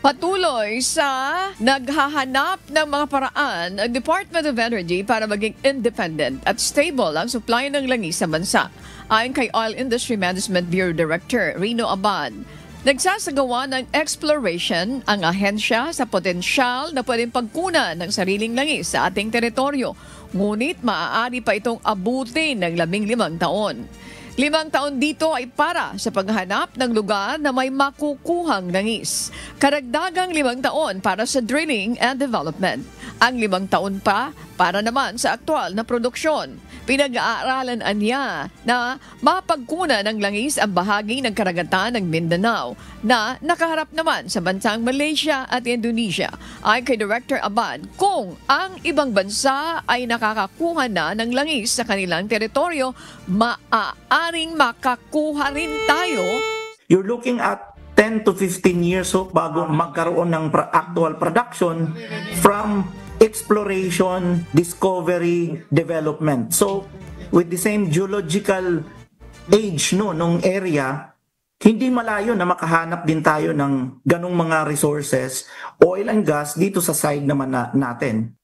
Patuloy sa naghahanap ng mga paraan ang Department of Energy para maging independent at stable ang supply ng langis sa bansa. Ayon kay Oil Industry Management Bureau Director Rino Abad, nagsasagawa ng exploration ang ahensya sa potensyal na pwedeng pagkunan ng sariling langis sa ating teritoryo. Ngunit maaari pa itong abutin ng 15 taon. 5 taon dito ay para sa paghahanap ng lugar na may makukuhang langis. Karagdagang 5 taon para sa drilling and development. Ang 5 taon pa para naman sa aktual na produksyon. Pinag-aaralan niya na mapagkunan ng langis ang bahagi ng karagatan ng Mindanao na nakaharap naman sa bansang Malaysia at Indonesia. Ay kay Director Abad, kung ang ibang bansa ay nakakakuha na ng langis sa kanilang teritoryo, maaaring makakuha rin tayo. You're looking at 10 to 15 years bago magkaroon ng actual production from exploration, discovery, development. So, with the same geological age nung area, hindi malayo na makahanap din tayo ng ganong mga resources, oil and gas dito sa side naman natin.